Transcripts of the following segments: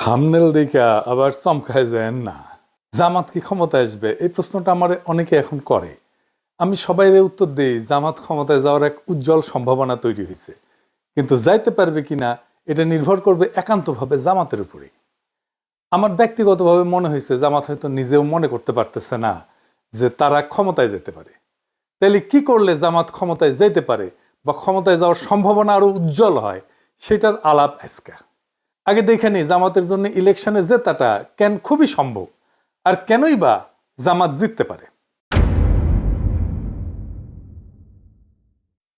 Thumbnail দেখা আবার চমকায় যায় না। জামাত কি ক্ষমতায় আসবে, এই প্রশ্নটা আমার অনেকে এখন করে। আমি সবাইরে উত্তর দিই, জামাত ক্ষমতায় যাওয়ার এক উজ্জ্বল সম্ভাবনা তৈরি হয়েছে, কিন্তু যাইতে পারবে কিনা এটা নির্ভর করবে একান্তভাবে জামাতের উপরে। আমার ব্যক্তিগতভাবে মনে হয়েছে জামাত হয়তো নিজেও মনে করতে পারতেছে না যে তারা ক্ষমতায় যেতে পারে। তাহলে কি করলে জামাত ক্ষমতায় যেতে পারে বা ক্ষমতায় যাওয়ার সম্ভাবনা আরো উজ্জ্বল হয়, সেটার আলাপ আজকে। আগে দেখে নি জামাতের জন্য ইলেকশনে জেতাটা কেন খুবই সম্ভব, আর কেনই বা জামাত জিততে পারে।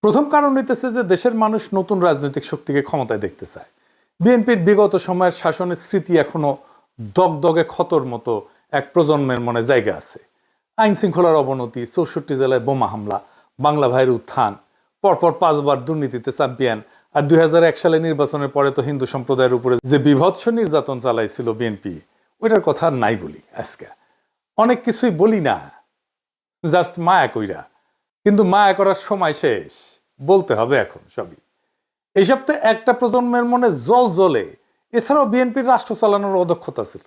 প্রথম কারণ হইতেছে যে দেশের মানুষ নতুন রাজনৈতিক শক্তিকে ক্ষমতায় দেখতে চায়। বিএনপির বিগত সময়ের শাসনের স্মৃতি এখনো দগদগে ক্ষতর মতো এক প্রজন্মের মনে জায়গা আছে। আইন শৃঙ্খলার অবনতি, 64 জেলায় বোমা হামলা, বাংলা ভাইয়ের উত্থান, পরপর 5 বার দুর্নীতিতে চ্যাম্পিয়ন, আর 2001 সালে নির্বাচনের পরে তো হিন্দু সম্প্রদায়ের উপরে যে বিভৎস নির্যাতন চালাইছিল বিএনপি, ওইটার কথা আর নাই বলি। আজকে অনেক কিছুই বলি না, জাস্ট মায়া কইরা, কিন্তু মায়া করার সময় শেষ, বলতে হবে এখন সবই। এইসব তো একটা প্রজন্মের মনে জল জ্বলে। এছাড়াও বিএনপির রাষ্ট্র চালানোর অদক্ষতা ছিল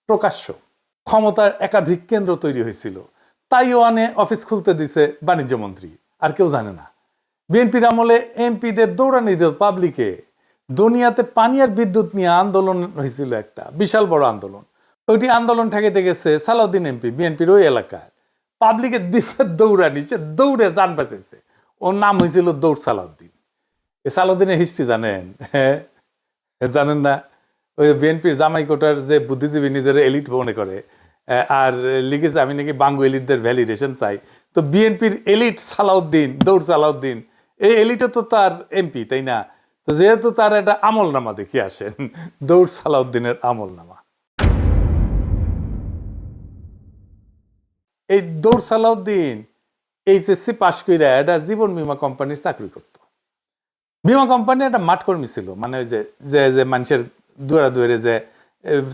প্রকাশ্য। ক্ষমতার একাধিক কেন্দ্র তৈরি হয়েছিল, তাইওয়ানে অফিস খুলতে দিছে বাণিজ্য মন্ত্রী, আর কেউ জানে না। বিএনপির আমলে এমপিদের দৌড়ানি দিল পাবলিকে। দুনিয়াতে পানি আর বিদ্যুৎ নিয়ে আন্দোলন হয়েছিল, একটা বিশাল বড় আন্দোলন। ওইটি আন্দোলন ঠেকাইতে গেছে সালাউদ্দিন এমপি, বিএনপির ওই এলাকায়। পাবলিকের দিছে দৌড়ানি, সে দৌড়ে যান বাঁচেছে। ওর নাম হয়েছিল দৌড় সালাউদ্দিন। এ সালাউদ্দিনের হিস্ট্রি জানেন? হ্যাঁ, জানেন না? ওই বিএনপির জামাই কোটার যে বুদ্ধিজীবী নিজের এলিট মনে করে, আর লিখেছে আমি নাকি বাঙ্গু এলিটদের ভ্যালিডেশন চাই। তো বিএনপির এলিট সালাউদ্দিন, দৌড় সালাউদ্দিন, এই এলিটও তো তার এমপি, তাই না? তো যেহেতু তার একটা আমল নামা দেখে আসেন, দৌড় সালাউদ্দিনের আমল নামা। এই দৌড় সালাউদ্দিন এইচএসসি পাশ করে একটা জীবন বীমা কোম্পানির চাকরি করতো। বীমা কোম্পানি একটা মাঠ কর্মী ছিল, মানে ওই যে যে যে মানুষের দুয়ারে দুয়ারে যে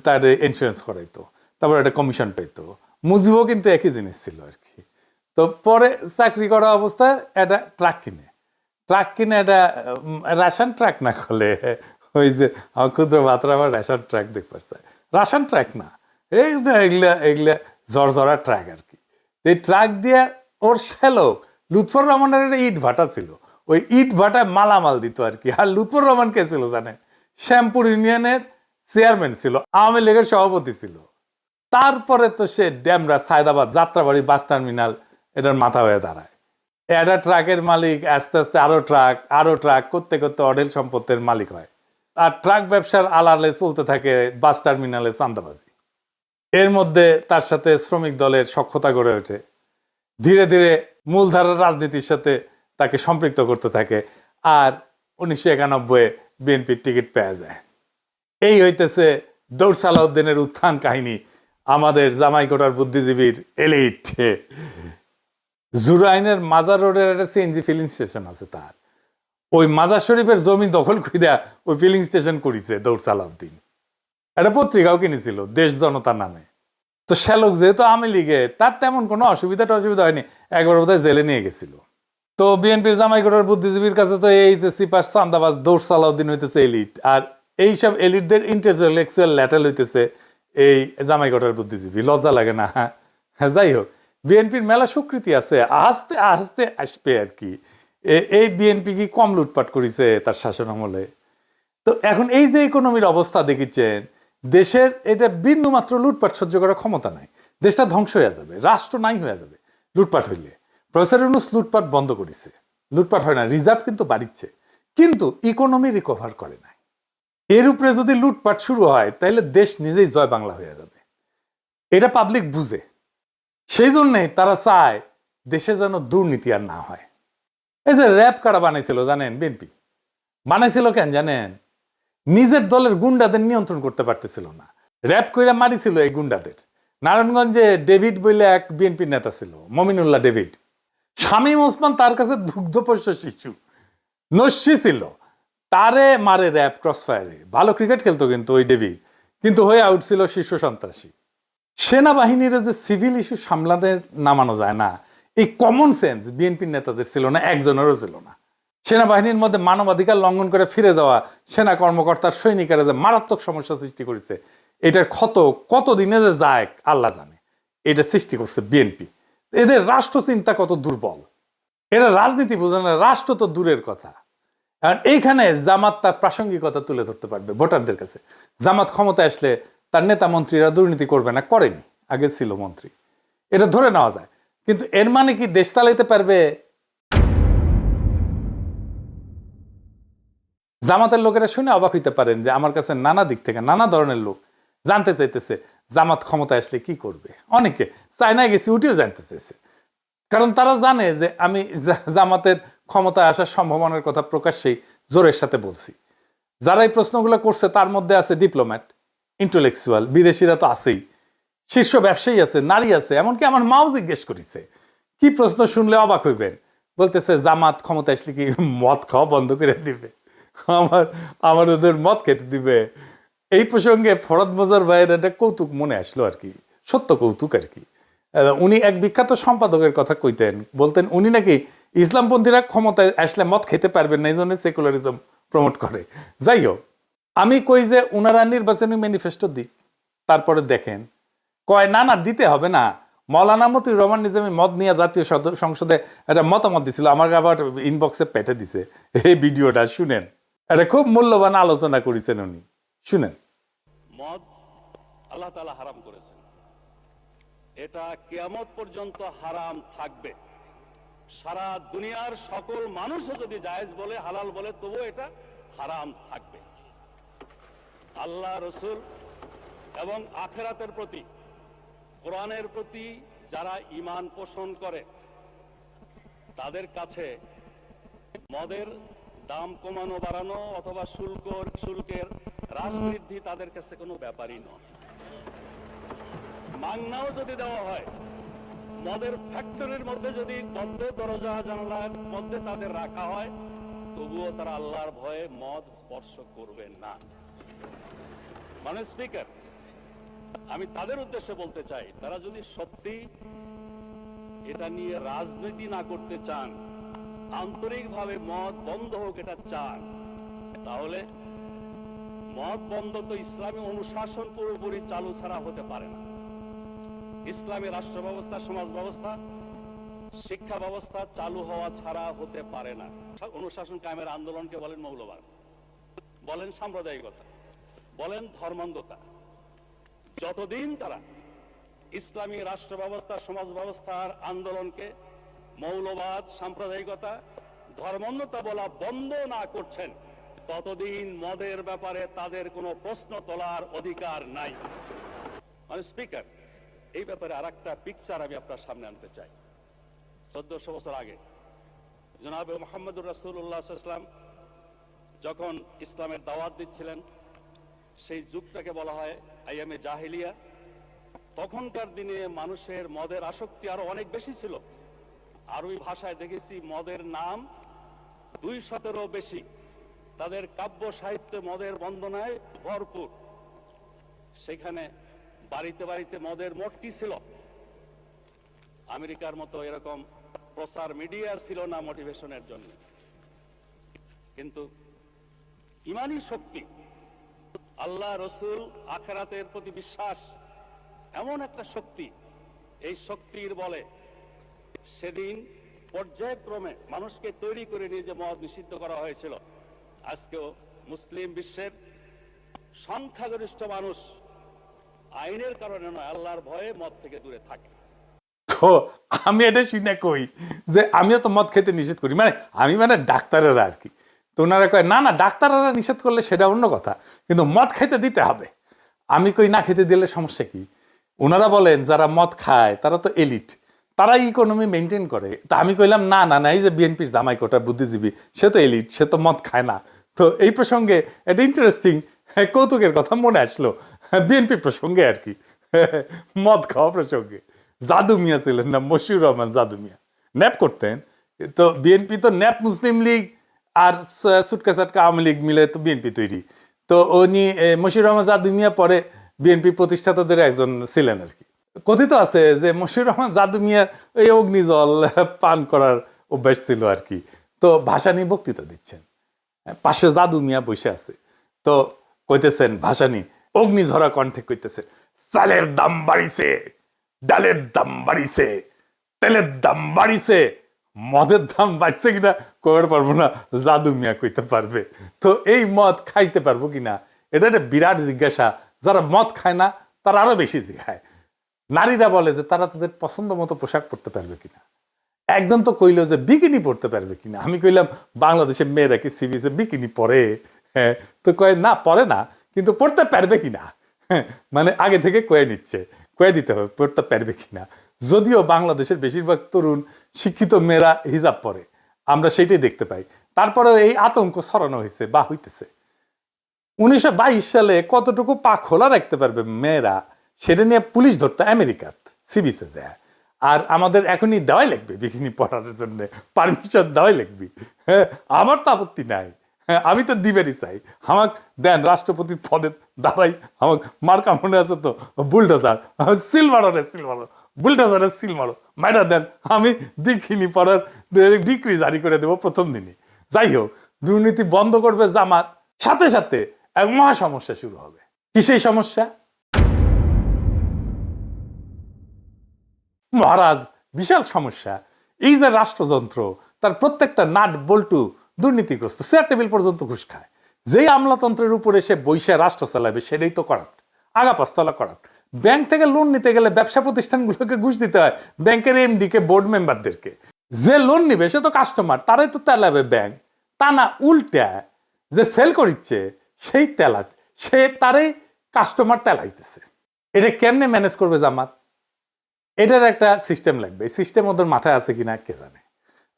তার ইন্স্যুরেন্স করাইতো, তারপর একটা কমিশন পাইতো। মুজিবও কিন্তু একই জিনিস ছিল আর কি। তো পরে চাকরি করা অবস্থায় একটা ট্রাক কিনে, একটা রাশন ট্রাক না করলে, ওই যে আমার ক্ষুদ্র ভাতরা আবার রাশন ট্রাক দেখতে চায়, রাশন ট্রাক না, এই এগুলা এগুলা ঝরঝরা ট্রাক আর কি। এই ট্রাক দিয়ে ওর শ্যালক লুৎফর রহমানের একটা ইট ভাটা ছিল, ওই ইট ভাটায় মালামাল দিত আর কি। আর লুৎফর রহমান কে ছিল জানেন? শ্যামপুর ইউনিয়নের চেয়ারম্যান ছিল, আওয়ামী লীগের সভাপতি ছিল। তারপরে তো সে ড্যামরা, সায়দাবাদ, যাত্রাবাড়ি বাস টার্মিনাল এটার মাথা হয়ে দাঁড়ায়। একটা ট্রাকের মালিক আস্তে আস্তে আরো ট্রাক করতে করতে অঢেল সম্পত্তির মালিক হয়। আর ট্রাক ব্যবসার আড়ালে চলতে থাকে বাস টার্মিনালে চাঁদাবাজি। এর মধ্যে তার সাথে শ্রমিক দলের সখ্যতা গড়ে ওঠে। ধীরে ধীরে মূলধারার রাজনীতির সাথে তাকে সম্পৃক্ত করতে থাকে, আর 1991 বিএনপির টিকিট পেয়ে যায়। এই হইতেছে দৌড় সালাউদ্দিনের উত্থান কাহিনী, আমাদের জামাইকোটার বুদ্ধিজীবীর এলিট। জুরাইনের মাজার রোডের একটা সিএনজি ফিলিং স্টেশন আছে তার, ওই মাজার শরীফের জমি দখল কইরা ওই ফিলিং স্টেশন করেছে দৌড় সালাউদ্দিন। একটা পত্রিকাও কিনেছিল দেশ জনতা নামে। তো শ্যালক যেহেতু আওয়ামী লীগে, তার তেমন কোনো অসুবিধা হয়নি, একবার বোধহয় জেলে নিয়ে গেছিল। তো বিএনপির জামাইকোটার বুদ্ধিজীবীর কাছে তো এইচএসসি পাস চান্দাবাজ দৌড় সালাউদ্দিন হইতেছে এলিট, আর এইসব এলিটদের ইন্টেলেকচুয়াল ল্যাটেল হইতেছে এই জামাইকোটার বুদ্ধিজীবী। লজ্জা লাগে না? হ্যাঁ, যাই হোক, বিএনপির মেলা স্বীকৃতি আছে, আস্তে আস্তে আসবে আর কি। এই বিএনপি কি কম লুটপাট করেছে তার শাসন আমলে? তো এখন এই যে ইকোনমির অবস্থা দেখিচ্ছেন, দেশের এটা বিন্দু মাত্র লুটপাট সহ্য করার ক্ষমতা নাই। দেশটা ধ্বংস হয়ে যাবে, রাষ্ট্র নাই হয়ে যাবে লুটপাট হইলে। প্রফেসর ইউনূস লুটপাট বন্ধ করেছে, লুটপাট হয় না, রিজার্ভ কিন্তু বাড়িচ্ছে, কিন্তু ইকোনমি রিকভার করে নাই। এর উপরে যদি লুটপাট শুরু হয়, তাহলে দেশ নিজেই জয় বাংলা হয়ে যাবে। এটা পাবলিক বুঝে, সেই জন্যে তারা চায় দেশে যেন দুর্নীতি আর না হয়। এই যে র্যাব কারা বানাইছিল জানেন? বিএনপি বানাইছিল কেন জানেন? নিজের দলের গুন্ডাদের নিয়ন্ত্রণ করতে পারতেছিল না, র্যাব কইরা মারিছিল এই গুন্ডাদের। নারায়ণগঞ্জে ডেভিড বইলে এক বিএনপির নেতা ছিল, মমিনুল্লাহ ডেভিড। শামীম ওসমান তার কাছে দুগ্ধপোষ্য শিশু, নস্যি ছিল, তারে মারে র্যাব ক্রসফায়ারে। ভালো ক্রিকেট খেলতো কিন্তু ওই ডেভিড, কিন্তু হয়ে আউট ছিল শীর্ষ সন্ত্রাসী। সেনাবাহিনীর যে সিভিল ইস্যু সামলাতে নামানো যায় না, এই কমন সেন্স বিএনপির নেতাদের ছিল না, একজনেরও ছিল না। সেনাবাহিনীর মধ্যে মানবাধিকার লঙ্ঘন করে ফিরে যাওয়া সেনা কর্মকর্তার সৈনিকেরা যে মারাত্মক সমস্যা সৃষ্টি করেছে, এটার ক্ষত কতদিনে যে যায় আল্লাহ জানে। এটা সৃষ্টি করছে বিএনপি। এদের রাষ্ট্র চিন্তা কত দুর্বল, এরা রাজনীতি বোঝে না, রাষ্ট্র তো দূরের কথা। কারণ এইখানে জামাত তার প্রাসঙ্গিকতা তুলে ধরতে পারবে ভোটারদের কাছে। জামাত ক্ষমতায় আসলে তার নেতা মন্ত্রীরা দুর্নীতি করবে না, করেনি, আগে ছিল মন্ত্রী, এটা ধরে নেওয়া যায়। কিন্তু এর মানে কি দেশ চালাইতে পারবে? জামাতের লোকেরা শুনে অবাক হইতে পারেন যে আমার কাছে নানা দিক থেকে নানা ধরনের লোক জানতে চাইতেছে জামাত ক্ষমতায় আসলে কি করবে। অনেকে চায়নায় গেছি উঠেও জানতে চাইছে, কারণ তারা জানে যে আমি জামাতের ক্ষমতায় আসার সম্ভাবনার কথা প্রকাশ্যেই জোরের সাথে বলছি। যারা এই প্রশ্নগুলো করছে তার মধ্যে আছে ডিপ্লোম্যাট, ইন্টেলেকচুয়াল, বিদেশিরা তো আছেই, শীর্ষ ব্যবসায়ী আছে, নারী আছে, এমনকি আমার মাও জিজ্ঞেস করেছে। কি প্রশ্ন শুনলে অবাক হইবেন, বলতেছে জামাত ক্ষমতায় আসলে কি মদ খাওয়া বন্ধ করে দিবে, আমার ওদের মদ খেতে দিবে। এই প্রসঙ্গে ফরদ মজার ভাইয়ের একটা কৌতুক মনে আসলো আর কি, সত্য কৌতুক আর কি। উনি এক বিখ্যাত সম্পাদকের কথা কইতেন, বলতেন উনি নাকি ইসলামপন্থীরা ক্ষমতায় আসলে মদ খেতে পারবেন না, এই জন্য সেকুলারিজম প্রমোট করে। যাই হোক, আমি কই যে উনারা নির্বাচনী ম্যানিফেস্টো দিক, তারপরে দেখেন কয় না না দিতে হবে না। মৌলানা মতিউর রহমান নিজামী মদ নিয়ে জাতীয় সংসদে একটা মতামত দিছিল, আমার আবার ইনবক্সে পেঠে দিছে এই ভিডিওটা, শুনেন। এটা খুব মূল্যবান আলোচনা করেছেন উনি, শুনেন। মদ আল্লাহ তাআলা হারাম করেছেন, এটা কিয়ামত পর্যন্ত হারাম থাকবে। সারা দুনিয়ার সকল মানুষও যদি জায়েজ বলে, হালাল বলে, তবুও এটা হারাম থাকবে। আল্লাহ, রসুল এবং আখিরাতের প্রতি, কোরআনের প্রতি যারা ঈমান পোষণ করে তাদের কাছে মদের দাম কমানো বাড়ানো অথবা শুল্কের হ্রাস বৃদ্ধি তাদের কাছে কোনো ব্যাপারই নয়। মাংনাও যদি দেওয়া হয়, মদের ফ্যাক্টরির মধ্যে যদি বদ্ধ দরজা জানালার মধ্যে তাদের রাখা হয়, তবুও তারা আল্লাহর ভয়ে মদ স্পর্শ করবেন না। মানে স্পিকার, আমি তাদের উদ্দেশ্যে বলতে চাই, তারা যদি সত্যি এটা নিয়ে রাজনীতি না করতে চান, আন্তরিকভাবে মদ বন্ধ হোক এটা চান, তাহলে মদ বন্ধ তো ইসলামী অনুশাসন পুরোপুরি চালু ছাড়া হতে পারে না। ইসলামী রাষ্ট্র ব্যবস্থা, সমাজ ব্যবস্থা, শিক্ষা ব্যবস্থা চালু হওয়া ছাড়া হতে পারে না। অনুশাসন কায়েমের আন্দোলনকে বলেন মৌলবাদ, বলেন সাম্প্রদায়িকতা, বলেন ধর্মান্ধতা। যতদিন তারা ইসলামী রাষ্ট্র ব্যবস্থা, সমাজ ব্যবস্থার আন্দোলনকে মৌলবাদ, সাম্প্রদায়িকতা, ধর্মান্ধতা বলা বন্ধ না করছেন, ততদিন মদের ব্যাপারে তাদের কোনো প্রশ্ন তোলার অধিকার নাই। মানে স্পিকার, এই ব্যাপারে আর একটা পিকচার আমি আপনার সামনে আনতে চাই। 1400 বছর আগে জনাবে মুহাম্মদুর রাসূলুল্লাহ সাল্লাল্লাহু আলাইহি ওয়াসাল্লাম যখন ইসলামের দাওয়াত দিচ্ছিলেন, সেই যুগটাকে বলা হয় আইয়ামে জাহিলিয়া। তখনকার দিনে মানুষের মদের আসক্তি আরো অনেক বেশি ছিল। আরবি ভাষায় দেখেছি মদের নাম 200-এরও বেশি। তাদের কাব্য সাহিত্যে মদের বন্দনায় ভরপুর। সেখানে বাড়িতে বাড়িতে মদের মটকি ছিল। আমেরিকার মতো এরকম প্রচার মিডিয়া ছিল না মোটিভেশনের জন্য, কিন্তু ইমানি শক্তি, আল্লাহ, রসুল, আখিরাতের প্রতি বিশ্বাস এমন একটা শক্তি, এই শক্তির বলে সেদিন পর্যায়ক্রমে মানুষকে তৈরি করে নিয়ে যে মদ নিষিদ্ধ করা হয়েছিল। আজকেও মুসলিম বিশ্বের সংখ্যাগরিষ্ঠ মানুষ আইনের কারণে নয়, আল্লাহর ভয়ে মদ থেকে দূরে থাকে। তো আমি এটা শুনে কই যে আমিও তো মদ খেতে নিষেধ করি, মানে ডাক্তারেরা আর কি। তো ওনারা কয় না না, ডাক্তারেরা নিষেধ করলে সেটা অন্য কথা, কিন্তু মদ খেতে দিতে হবে। আমি কই না, খেতে দিলে সমস্যা কি? ওনারা বলেন যারা মদ খায় তারা তো এলিট, তারা ইকোনমি মেনটেন করে। তা আমি কইলাম না না না, এই যে বিএনপির জামাই কোটা বুদ্ধিজীবী, সে তো এলিট, সে তো মদ খায় না। তো এই প্রসঙ্গে একটা ইন্টারেস্টিং কৌতুকের কথা মনে আসলো, বিএনপি প্রসঙ্গে আর কি, মদ খাওয়া প্রসঙ্গে। জাদু মিয়া ছিলেন না, মশিউর রহমান জাদু মিয়া, ন্যাপ করতেন। তো বিএনপি তো ন্যাপ, মুসলিম লীগ আর সুটকা সাটকা আওয়ামী লীগ মিলে তো বিএনপি তৈরি। তো উনি মশিউর রহমান জাদু মিয়া পরে বিএনপি প্রতিষ্ঠাতাদের একজন ছিলেন আর কি। কথিত আছে যে মশিউর রহমান জাদু মিয়ার এই অগ্নিজল পান করার অভ্যাস ছিল আর কি। তো ভাসানী বক্তৃতা দিচ্ছেন, পাশে জাদু মিয়া বসে আছে। তো কইতেছেন ভাসানী অগ্নিঝরা কণ্ঠে কইতেছে, চালের দাম বাড়িছে, ডালের দাম বাড়িছে, তেলের দাম বাড়িছে, মদের দাম বাড়ছে কিনা কইতে পারবো না, জাদু মিয়া কইতে পারবে। তো এই মদ খাইতে পারবো কিনা এটা একটা বিরাট জিজ্ঞাসা। যারা মদ খায় না তারা আরো বেশি জিজ্ঞায়। নারীরা বলে যে তারা তাদের পছন্দ মতো পোশাক পরতে পারবে কিনা। একজন তো কইলো যে বিকিনি পরতে পারবে কিনা। আমি কইলাম বাংলাদেশের মেয়েরা কি সি বিচে বিকিনি পরে? হ্যাঁ, তো কয়ে না পরে না, কিন্তু পড়তে পারবে কিনা। মানে আগে থেকে কয়ে নিচ্ছে, কয়ে দিতে হবে পড়তে পারবে কিনা। যদিও বাংলাদেশের বেশিরভাগ তরুণ শিক্ষিত মেয়েরা হিজাব পরে, আমরা সেটাই দেখতে পাই। তারপরেও এই আতঙ্ক ছড়ানো হয়েছে বা হইতেছে। 1922 সালে কতটুকু পা খোলা রাখতে পারবে মেয়েরা সেটা নিয়ে পুলিশ ধরতে আমেরিকাত সি বিচে যায়। আর আমাদের এখনই দেওয়াই লাগবে বিকিনি পরার জন্য, পারমিশন দেওয়াই লাগবে। হ্যাঁ, আমার তো আপত্তি নাই, হ্যাঁ, আমি তো দিবেরই চাই। আমাক দেন রাষ্ট্রপতি পদে দাঁড়াই, আমাক মার্কা মনে আছে তো, বুলডোজার সিল মারো রে সিল মারো, বুলডোজারের সিল মারো, মাইরা দেন, আমি বিকিনি পরার ডিক্রি জারি করে দেবো প্রথম দিনই। যাই হোক, দুর্নীতি বন্ধ করবে জামাত, সাথে সাথে এক মহা সমস্যা শুরু হবে। কি সেই সমস্যা? মহারাজ, বিশাল সমস্যা। এই যে রাষ্ট্রযন্ত্র, তার প্রত্যেকটা নাট বল্টু দুর্নীতিগ্রস্ত, চেয়ার টেবিল পর্যন্ত ঘুষ খায়। যেই আমলাতন্ত্রের উপরে সে বৈশা রাষ্ট্র চালাবে সেটাই তো করাপ্ট, আগা পাঁচতলা করাপ্ট। ব্যাংক থেকে লোন নিতে গেলে ব্যবসা প্রতিষ্ঠানগুলোকে ঘুষ দিতে হয়, ব্যাংকের এমডি কে, বোর্ড মেম্বারদেরকে। যে লোন নিবে সে তো কাস্টমার, তারাই তো তেলাবে ব্যাংক। তা না, উল্টা যে সেল করিচ্ছে সেই তেলা, সে তারাই কাস্টমার তেলাইতেছে। এটা কেমনে ম্যানেজ করবে জামাত? এটার একটা সিস্টেম লাগবে। এই সিস্টেম ওদের মাথায় আছে কিনা কে জানে।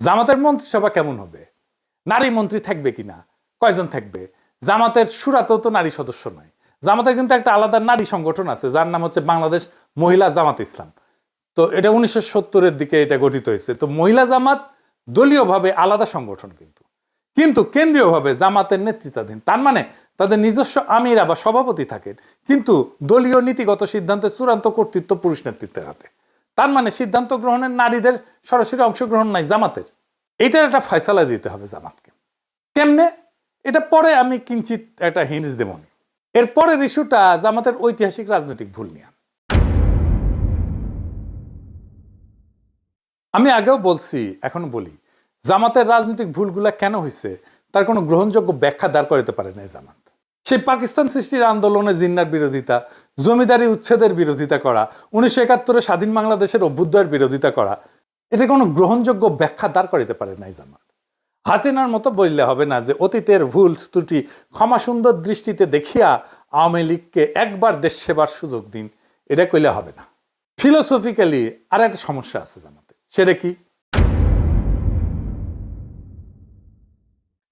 জামাতের মন্ত্রিসভা কেমন হবে? নারী মন্ত্রী থাকবে কিনা, কয়জন থাকবে? জামাতের সুরাতেও তো নারী সদস্য নয়। জামাতের কিন্তু একটা আলাদা নারী সংগঠন আছে যার নাম হচ্ছে বাংলাদেশ মহিলা জামাত ইসলাম। তো এটা 1970-এর দিকে এটা গঠিত হয়েছে। তো মহিলা জামাত দলীয়ভাবে আলাদা সংগঠন, কিন্তু কেন্দ্রীয়ভাবে জামাতের নেতৃত্বাধীন। তার মানে তাদের নিজস্ব আমিরা বা সভাপতি থাকেন, কিন্তু দলীয় নীতিগত সিদ্ধান্তের চূড়ান্ত কর্তৃত্ব পুরুষ নেতৃত্বের হাতে। তার মানে সিদ্ধান্ত গ্রহণের নারীদের সরাসরি অংশগ্রহণ নাই জামাতের। এটার একটা ফয়সালা দিতে হবে জামাতকে। কেমনে? এটা পরে আমি কিঞ্চিত একটা হিন্টস দেব। এরপরের ইস্যুটা জামাতের ঐতিহাসিক রাজনৈতিক ভুল নিয়ে। আমি আগেও বলছি, এখনো বলি, জামাতের রাজনৈতিক ভুলগুলা কেন হয়েছে তার কোনো গ্রহণযোগ্য ব্যাখ্যা দাঁড় করাতে পারে না জামাত। সেই পাকিস্তান সৃষ্টির আন্দোলনে জিন্নার বিরোধিতা, জমিদারি উচ্ছেদের বিরোধিতা করা, 1971-এ স্বাধীন বাংলাদেশের অভ্যুদয়ের বিরোধিতা করা, এটা কোনো গ্রহণযোগ্য ব্যাখ্যা দাঁড় করাতে পারে নাই জামাত। হাসিনার মতো বললে হবে না যে অতীতের ভুল ত্রুটি ক্ষমা সুন্দর দৃষ্টিতে দেখিয়া আওয়ামী লীগকে একবার দেশ সেবার সুযোগ দিন, এটা কইলে হবে না। ফিলোসফিক্যালি আর একটা সমস্যা আছে জামাতে। সেটা কি?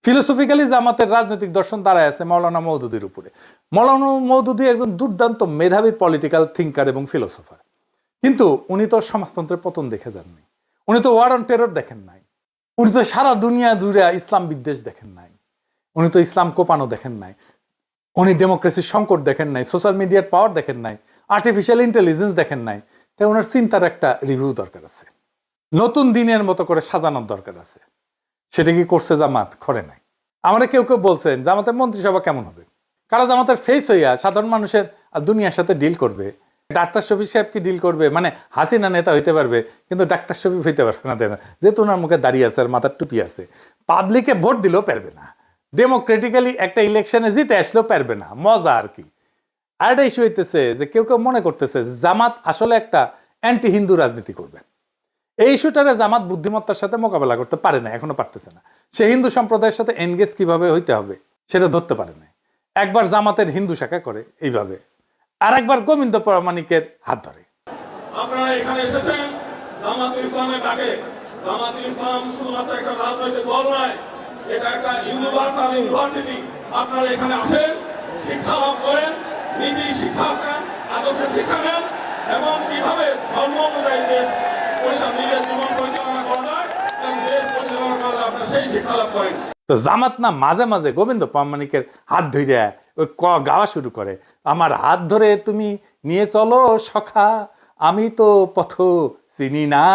ফিলোসফিক্যালি জামাতের রাজনৈতিক দর্শন দাঁড়ায় আছে মৌলানা মওদুদির উপরে। মৌলানা মওদুদি একজন দুর্দান্ত মেধাবী পলিটিক্যাল থিঙ্কার এবং ফিলোসফার, কিন্তু উনি তো সমাজতন্ত্রের পতন দেখে যাননি, উনি তো ওয়ার অন টেরর দেখেন নাই, উনি তো সারা দুনিয়া জুড়ে ইসলাম বিদ্বেষ দেখেন নাই, উনি তো ইসলাম কোপানো দেখেন নাই, উনি ডেমোক্রেসির সংকট দেখেন নাই, সোশ্যাল মিডিয়ার পাওয়ার দেখেন নাই, আর্টিফিশিয়াল ইন্টেলিজেন্স দেখেন নাই। তাই ওনার চিন্তার একটা রিভিউ দরকার আছে, নতুন দিনের মতো করে সাজানোর দরকার আছে। সেটা কি করছে জামাত? করে নাই। আমরা কেউ কেউ বলছেন জামাতের মন্ত্রিসভা কেমন হবে, কারণ জামাতের ফেস হইয়া সাধারণ মানুষের আর দুনিয়ার সাথে ডিল করবে। ডাক্তার শফিক সাহেব কি ডিল করবে? মানে হাসিনা নেতা হইতে পারবে কিন্তু ডাক্তার শফিক হইতে পারবে না, যেহেতু ওনার মুখে দাঁড়িয়ে আছে আর মাথার টুপি আছে। পাবলিকে ভোট দিলেও পারবে না, ডেমোক্রেটিক্যালি একটা ইলেকশনে জিতে আসলেও পারবে না। মজা আর কি। আর একটা ইস্যু হইতেছে যে কেউ কেউ মনে করতেছে জামাত আসলে একটা অ্যান্টি হিন্দু রাজনীতি করবে। এই ইস্যুটারে জামাত বুদ্ধিমত্তার সাথে মোকাবেলা করতে পারে না, এখনো পারতেছে না। সে হিন্দু সম্প্রদায়ের সাথে এনগেজ কিভাবে হইতে হবে সেটা ধরতে পারে না। একবার জামাতের হিন্দু শাখা করে এইভাবে, আর একবার গোবিন্দ প্রামাণিকের হাত ধরে। আপনারা এখানে এসেছেন জামাতুল ইসলামের ডাকে। জামাতুল ইসলাম শুধুমাত্র একটা রাজনৈতিক দল নয়, এটা একটা ইউনিভার্সাল ইউনিভার্সিটি। আপনারা এখানে আসেন, শিক্ষা লাভ করেন, নীতি শিক্ষা নেন, আদর্শের শিক্ষা নেন, এবং কিভাবে ধর্ম অনুযায়ী দেশ নিজের জীবন পরিচালনা করা যায় এবং দেশ পরিচালনা করা যায়, আপনারা সেই শিক্ষা লাভ করেন। তো জামাত না মাঝে মাঝে গোবিন্দ প্রামাণিকের হাত ধরে ওই গাওয়া শুরু করে, আমার হাত ধরে তুমি নিয়ে চলো সখা, আমি তো পথ চিনি না,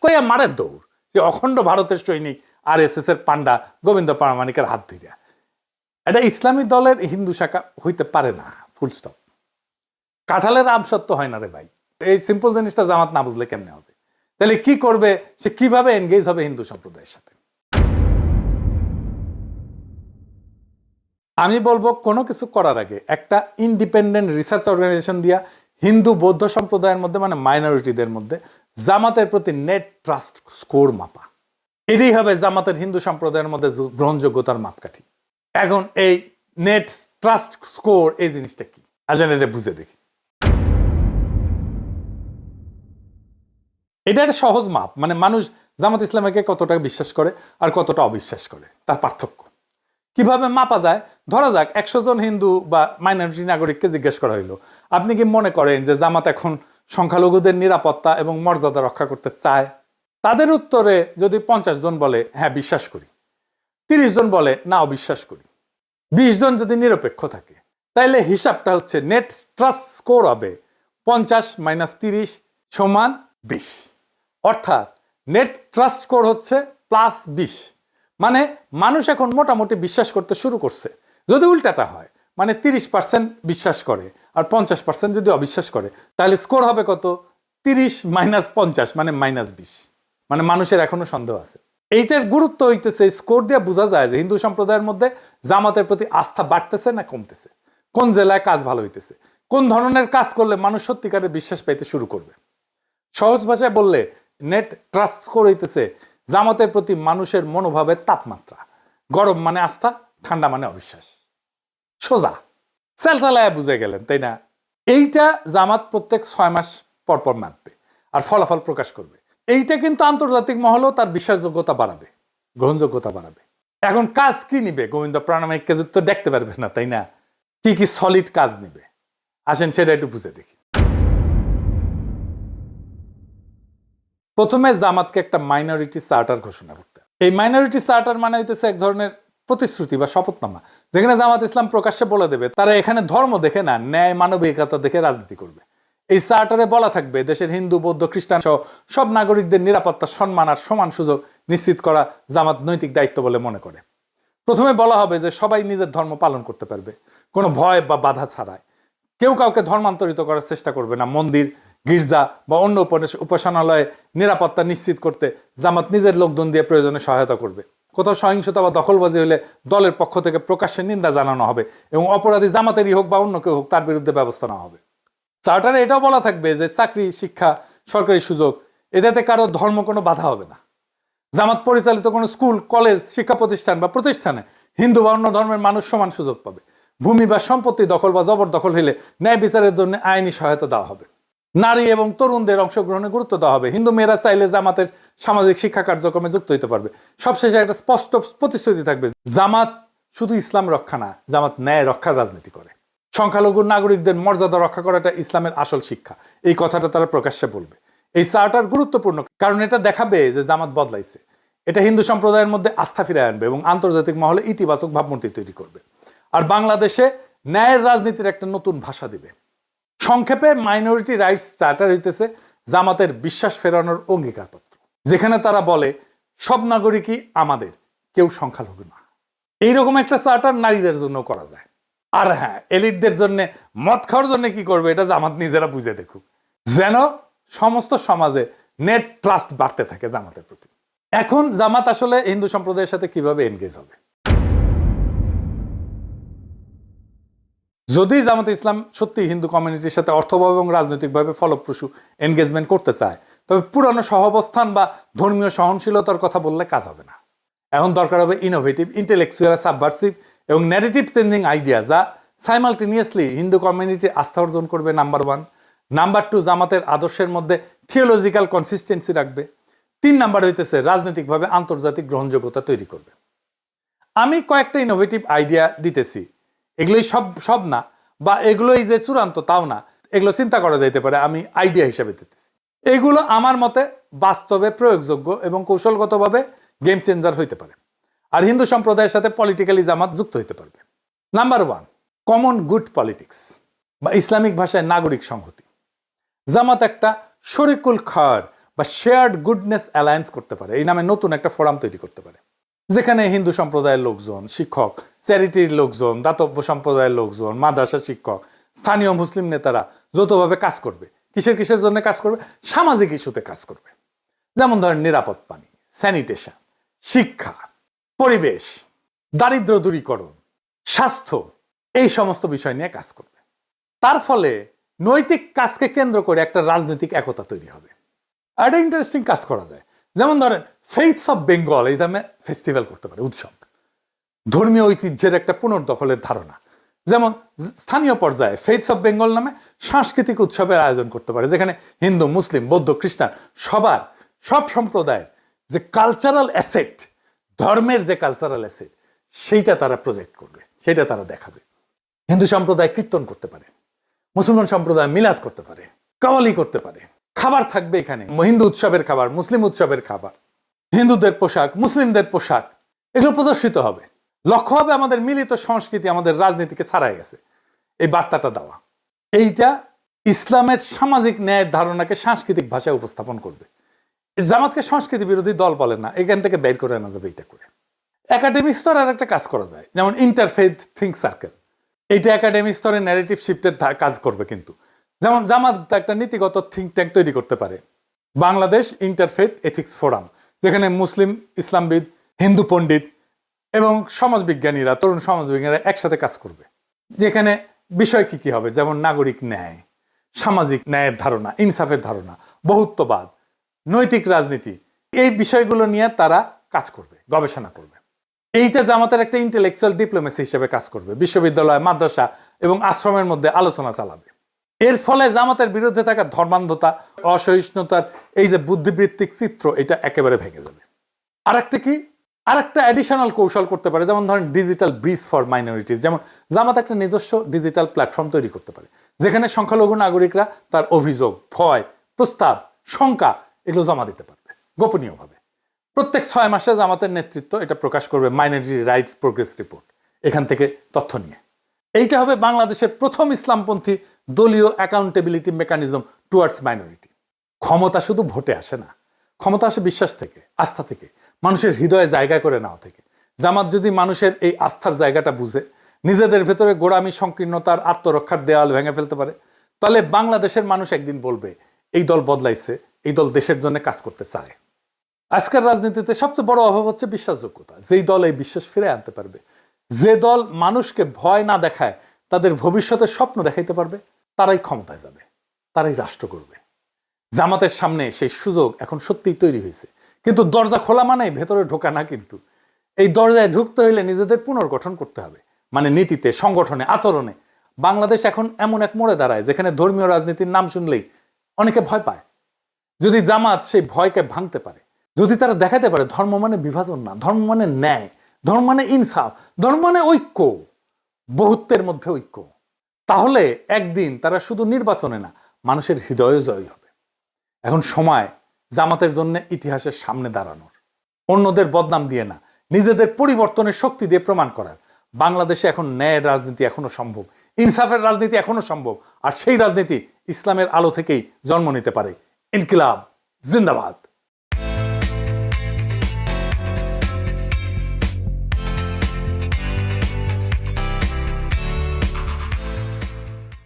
কইয়া মারের দৌড়। সে অখণ্ড ভারতের সৈনিক RSS এর পান্ডা গোবিন্দ প্রামাণিকের হাত ধরিয়া। এটা ইসলামী দলের হিন্দু শাখা হইতে পারে না, ফুল স্টপ। কাঁঠালের আম সত্য হয় না রে ভাই। এই সিম্পল জিনিসটা জামাত না বুঝলে কেমনে হবে? তাহলে কি করবে সে, কিভাবে এনগেজ হবে হিন্দু সম্প্রদায়ের সাথে? আমি বলবো কোনো কিছু করার আগে একটা ইন্ডিপেন্ডেন্ট রিসার্চ অর্গানাইজেশন দিয়া হিন্দু বৌদ্ধ সম্প্রদায়ের মধ্যে, মানে মাইনরিটিদের মধ্যে জামাতের প্রতি নেট ট্রাস্ট স্কোর মাপা। এটাই হবে জামাতের হিন্দু সম্প্রদায়ের মধ্যে গ্রহণযোগ্যতার মাপকাঠি। এখন এই নেট ট্রাস্ট স্কোর এই জিনিসটা কি, আসেন এটা বুঝে দেখি। এটা একটা সহজ মাপ, মানে মানুষ জামাত ইসলামকে কতটা বিশ্বাস করে আর কতটা অবিশ্বাস করে তার পার্থক্য কিভাবে মাপা যায়। ধরা যাক 100 জন হিন্দু বা মাইনরিটি নাগরিককে জিজ্ঞেস করা হইলো, আপনি কি মনে করেন যে জামাত এখন সংখ্যালঘুদের নিরাপত্তা এবং মর্যাদা রক্ষা করতে চায়? তাদের উত্তরে যদি 50 জন বলে হ্যাঁ বিশ্বাস করি, 30 জন বলে না অবিশ্বাস করি, 20 জন যদি নিরপেক্ষ থাকে, তাইলে হিসাবটা হচ্ছে নেট ট্রাস্ট স্কোর হবে 50 - 30 = 20। অর্থাৎ নেট ট্রাস্ট স্কোর হচ্ছে +20। মানে মানুষ এখন মোটামুটি বিশ্বাস করতে শুরু করছে। যদি উল্টাটা হয়, মানে 30% বিশ্বাস করে আর 50% যদি অবিশ্বাস করে, তাহলে স্কোর হবে কত? 30 - 50 মানে -20। মানে মানুষের এখনো সন্দেহ আছে। এইটার গুরুত্ব হইতেছে স্কোর দিয়ে বোঝা যায় যে হিন্দু সম্প্রদায়ের মধ্যে জামাতের প্রতি আস্থা বাড়তেছে না কমতেছে, কোন জেলায় কাজ ভালো হইতেছে, কোন ধরনের কাজ করলে মানুষ সত্যিকারের বিশ্বাস পাইতে শুরু করবে। সহজ ভাষায় বললে নেট ট্রাস্ট স্কোর হইতেছে জামাতের প্রতি মানুষের মনোভাবের তাপমাত্রা। গরম মানে আস্থা, ঠান্ডা মানে অবিশ্বাস। সোজা সেলসালায় বুঝে গেলেন, তাই না? এইটা জামাত প্রত্যেক 6 মাস পর পর মাপবে আর ফলাফল প্রকাশ করবে। এইটা কিন্তু আন্তর্জাতিক মহলেও তার বিশ্বাসযোগ্যতা বাড়াবে, গ্রহণযোগ্যতা বাড়াবে। এখন কাজ কি নিবে? গোবিন্দ প্রামাণিককে তো দেখতে পারবে না, তাই না? কি কি সলিড কাজ নিবে, আসেন সেটা একটু বুঝে দেখি। প্রথমে জামাতকে একটা মাইনরিটি চার্টার ঘোষণা করতে। এই মাইনরিটি চার্টার মানে হইতেছে এক ধরনের প্রতিশ্রুতি বা শপথনামা, যেখানে জামাত ইসলাম প্রকাশ্যে বলে দেবে তারা এখানে ধর্ম দেখে না, ন্যায় মানবিকতা দেখে রাজনীতি করবে। এই চার্টারে বলা থাকবে দেশের হিন্দু বৌদ্ধ খ্রিস্টান সহ সব নাগরিকদের নিরাপত্তা, সম্মান আর সমান সুযোগ নিশ্চিত করা জামাত নৈতিক দায়িত্ব বলে মনে করে। প্রথমে বলা হবে যে সবাই নিজের ধর্ম পালন করতে পারবে কোনো ভয় বা বাধা ছাড়াই। কেউ কাউকে ধর্মান্তরিত করার চেষ্টা করবে না। মন্দির, গির্জা বা অন্য উপাসনালয়ে নিরাপত্তা নিশ্চিত করতে জামাত নিজের লোকজন দিয়ে প্রয়োজনে সহায়তা করবে। কোথাও সহিংসতা বা দখলবাজি হলে দলের পক্ষ থেকে প্রকাশ্যে নিন্দা জানানো হবে এবং অপরাধী জামাতেরই হোক বা অন্য কেউ হোক তার বিরুদ্ধে ব্যবস্থা নেওয়া হবে। চার্টারে এটাও বলা থাকবে যে চাকরি, শিক্ষা, সরকারি সুযোগ এটাতে কারো ধর্ম কোনো বাধা হবে না। জামাত পরিচালিত কোনো স্কুল, কলেজ, শিক্ষা প্রতিষ্ঠান বা প্রতিষ্ঠানে হিন্দু বা অন্য ধর্মের মানুষ সমান সুযোগ পাবে। ভূমি বা সম্পত্তি দখল বা জবরদখল হলে ন্যায় বিচারের জন্য আইনি সহায়তা দেওয়া হবে। নারী এবং তরুণদের অংশগ্রহণে গুরুত্ব দেওয়া হবে। হিন্দু মেয়েরা চাইলে জামাতের সামাজিক শিক্ষা কার্যক্রমে যুক্ত হতে পারবে। সবশেষে একটা স্পষ্ট প্রতিশ্রুতি থাকবে, জামাত শুধু ইসলাম রক্ষা না, জামাত ন্যায় রক্ষার রাজনীতি করে। সংখ্যালঘু নাগরিকদের মর্যাদা রক্ষা করাটা ইসলামের আসল শিক্ষা, এই কথাটা তারা প্রকাশ্যে বলবে। এই চার্টার গুরুত্বপূর্ণ কারণ এটা দেখাবে যে জামাত বদলাইছে। এটা হিন্দু সম্প্রদায়ের মধ্যে আস্থা ফিরিয়ে আনবে এবং আন্তর্জাতিক মহলে ইতিবাচক ভাবমূর্তি তৈরি করবে। আর বাংলাদেশে ন্যায়ের রাজনীতির একটা নতুন ভাষা দিবে। সংক্ষেপে মাইনরিটি রাইটস চার্টার হইতেছে জামাতের বিশ্বাস ফেরানোর অঙ্গীকারপত্র, যেখানে তারা বলে সব নাগরিকই আমাদের, কেউ সংখ্যালঘু না। এইরকম একটা চার্টার নারীদের জন্য করা যায়। আর হ্যাঁ, এলিটদের জন্য মদ খাওয়ার জন্য কি করবে এটা জামাত নিজেরা বুঝে দেখুক, যেন সমস্ত সমাজে নেট ট্রাস্ট বাড়তে থাকে জামাতের প্রতি। এখন জামাত আসলে হিন্দু সম্প্রদায়ের সাথে কিভাবে এনগেজ হবে? যদি জামাত ইসলাম সত্যি হিন্দু কমিউনিটির সাথে অর্থভাবে এবং রাজনৈতিকভাবে ফলপ্রসূ এনগেজমেন্ট করতে চায়, তবে পুরানো সহাবস্থান বা ধর্মীয় সহনশীলতার কথা বললে কাজ হবে না। এখন দরকার হবে ইনোভেটিভ, ইন্টেলেকচুয়াল, সাবভার্সিভ এবং ন্যারেটিভ চেঞ্জিং আইডিয়া, যা সাইমালটেনিয়াসলি হিন্দু কমিউনিটির আস্থা অর্জন করবে, নাম্বার 1। নাম্বার 2, জামাতের আদর্শের মধ্যে থিওলজিক্যাল কনসিস্টেন্সি রাখবে। 3 নাম্বার হইতেছে রাজনৈতিকভাবে আন্তর্জাতিক গ্রহণযোগ্যতা তৈরি করবে। আমি কয়েকটা ইনোভেটিভ আইডিয়া দিতেছি, এগুলোই সব না বা এগুলোই যে চূড়ান্ত তাও না, এগুলো চিন্তা করা যাইতে পারে, আমি আইডিয়া হিসেবে দিতেছি। এগুলো আমার মতে বাস্তবে প্রয়োগযোগ্য এবং কৌশলগতভাবে গেম চেঞ্জার হইতে পারে, আর হিন্দু সম্প্রদায়ের সাথে পলিটিক্যালি জামাত যুক্ত হইতে পারবে। নাম্বার 1, কমন গুড পলিটিক্স বা ইসলামিক ভাষায় নাগরিক সংহতি। জামাত একটা শরিকুল খায়র বা শেয়ার্ড গুডনেস অ্যালায়েন্স করতে পারে, এই নামে নতুন একটা ফোরাম তৈরি করতে পারে। যেখানে হিন্দু সম্প্রদায়ের লোকজন, শিক্ষক, চ্যারিটির লোকজন, দাতব্য সম্প্রদায়ের লোকজন, মাদ্রাসা শিক্ষক, স্থানীয় মুসলিম নেতারা যৌথভাবে কাজ করবে। কিসের জন্য কাজ করবে? সামাজিক ইস্যুতে কাজ করবে। যেমন ধরেন নিরাপদ পানি, স্যানিটেশন, শিক্ষা, পরিবেশ, দারিদ্র দূরীকরণ, স্বাস্থ্য, এই সমস্ত বিষয় নিয়ে কাজ করবে। তার ফলে নৈতিক কাজকে কেন্দ্র করে একটা রাজনৈতিক একতা তৈরি হবে। আর একটা ইন্টারেস্টিং কাজ করা যায়, যেমন ধরেন ফেইথস অফ বেঙ্গল এই দামে ফেস্টিভ্যাল করতে পারে, উৎসব, ধর্মীয় ঐতিহ্যের একটা পুনর্দখলের ধারণা। যেমন স্থানীয় পর্যায়ে ফেইথস অফ বেঙ্গল নামে সাংস্কৃতিক উৎসবের আয়োজন করতে পারে, যেখানে হিন্দু, মুসলিম, বৌদ্ধ, খ্রিস্টান সব সম্প্রদায়ের যে কালচারাল অ্যাসেট, ধর্মের যে কালচারাল অ্যাসেট, সেইটা তারা প্রজেক্ট করবে, সেটা তারা দেখাবে। হিন্দু সম্প্রদায় কীর্তন করতে পারে, মুসলমান সম্প্রদায় মিলাদ করতে পারে, কাওয়ালি করতে পারে, খাবার থাকবে এখানে, হিন্দু উৎসবের খাবার, মুসলিম উৎসবের খাবার, হিন্দুদের পোশাক, মুসলিমদের পোশাক, এগুলো প্রদর্শিত হবে। লক্ষ্য হবে আমাদের মিলিত সংস্কৃতি আমাদের রাজনীতিকে ছাড়াই গেছে, এই বার্তাটা দেওয়া। এইটা ইসলামের সামাজিক ন্যায়ের ধারণাকে সাংস্কৃতিক ভাষায় উপস্থাপন করবে। জামাতকে সংস্কৃতি বিরোধী দল বলে না, এখান থেকে বের করে আনা যাবে। এটা করে একাডেমিক স্তরে আর একটা কাজ করা যায়, যেমন ইন্টারফেথ থিঙ্ক সার্কেল। এইটা একাডেমিক স্তরে ন্যারেটিভ শিফটের কাজ করবে। কিন্তু যেমন জামাত একটা নীতিগত থিঙ্ক ট্যাঙ্ক তৈরি করতে পারে, বাংলাদেশ ইন্টারফেথ এথিক্স ফোরাম, যেখানে মুসলিম, ইসলামবিদ, হিন্দু পণ্ডিত এবং সমাজবিজ্ঞানীরা, তরুণ সমাজবিজ্ঞানীরা একসাথে কাজ করবে। যেখানে বিষয় কি হবে, যেমন নাগরিক ন্যায়, সামাজিক ন্যায়ের ধারণা, ইনসাফের ধারণা, বহুত্ববাদ, নৈতিক রাজনীতি, এই বিষয়গুলো নিয়ে তারা কাজ করবে, গবেষণা করবে। এইটা জামাতের একটা ইন্টেলেকচুয়াল ডিপ্লোমেসি হিসেবে কাজ করবে। বিশ্ববিদ্যালয়, মাদ্রাসা এবং আশ্রমের মধ্যে আলোচনা চালাবে। এর ফলে জামাতের বিরুদ্ধে থাকা ধর্মান্ধতা, অসহিষ্ণুতার এই যে বুদ্ধিবৃত্তিক চিত্র, এটা একেবারে ভেঙে যাবে। আরেকটা অ্যাডিশনাল কৌশল করতে পারে, যেমন ধরেন ডিজিটাল ব্রিজ ফর মাইনরিটিস। যেমন জামাত একটা নিজস্ব ডিজিটাল প্ল্যাটফর্ম তৈরি করতে পারে, যেখানে সংখ্যালঘু নাগরিকরা তার অভিযোগ, ভয়, প্রস্তাব, শঙ্কা এগুলো জমা দিতে পারবে গোপনীয়ভাবে। প্রত্যেক 6 মাসে জামাতের নেতৃত্ব এটা প্রকাশ করবে মাইনরিটি রাইটস প্রোগ্রেস রিপোর্ট, এখান থেকে তথ্য নিয়ে। এইটা হবে বাংলাদেশের প্রথম ইসলামপন্থী দলীয় অ্যাকাউন্টেবিলিটি মেকানিজম টুয়ার্ডস মাইনরিটি। ক্ষমতা শুধু ভোটে আসে না, ক্ষমতা আসে বিশ্বাস থেকে, আস্থা থেকে, মানুষের হৃদয়ে জায়গা করে নেওয়া থেকে। জামাত যদি মানুষের এই আস্থার জায়গাটা বুঝে নিজেদের ভেতরে গোড়ামি, সংকীর্ণতার, আত্মরক্ষার দেওয়াল ভেঙে ফেলতে পারে, তাহলে বাংলাদেশের মানুষ একদিন বলবে এই দল বদলাইছে, এই দল দেশের জন্য কাজ করতে চায়। আজকের রাজনীতিতে সবচেয়ে বড় অভাব হচ্ছে বিশ্বাসযোগ্যতা। যেই দল এই বিশ্বাস ফিরে আনতে পারবে, যে দল মানুষকে ভয় না দেখায় তাদের ভবিষ্যতের স্বপ্ন দেখাইতে পারবে, তারাই ক্ষমতায় যাবে, তারাই রাষ্ট্র করবে। জামাতের সামনে সেই সুযোগ এখন সত্যিই তৈরি হয়েছে। কিন্তু দরজা খোলা মানে ভেতরে ঢোকা না। কিন্তু এই দরজায় ঢুকতে হইলে নিজেদের পুনর্গঠন করতে হবে, মানে নীতিতে, সংগঠনে, আচরণে। বাংলাদেশ এখন এমন এক মোড়ে দাঁড়ায় যেখানে ধর্মীয় রাজনীতির নাম শুনলেই অনেকে ভয় পায়। যদি জামাত সেই ভয়কে ভাঙতে পারে, যদি তারা দেখাতে পারে ধর্ম মানে বিভাজন না, ধর্ম মানে ন্যায়, ধর্ম মানে ইনসাফ, ধর্ম মানে ঐক্য, বহুত্বের মধ্যে ঐক্য, তাহলে একদিন তারা শুধু নির্বাচনে না, মানুষের হৃদয়ে জয়ী হবে। এখন সময় জামাতের জন্য ইতিহাসের সামনে দাঁড়ানোর, অন্যদের বদনাম দিয়ে না, নিজেদের পরিবর্তনের শক্তি দিয়ে প্রমাণ করার। বাংলাদেশে এখন ন্যায়ের রাজনীতি এখনো সম্ভব, ইনসাফের রাজনীতি এখনো সম্ভব। আর সেই রাজনীতি ইসলামের আলো থেকেই জন্ম নিতে পারে। ইনকিলাব জিন্দাবাদ।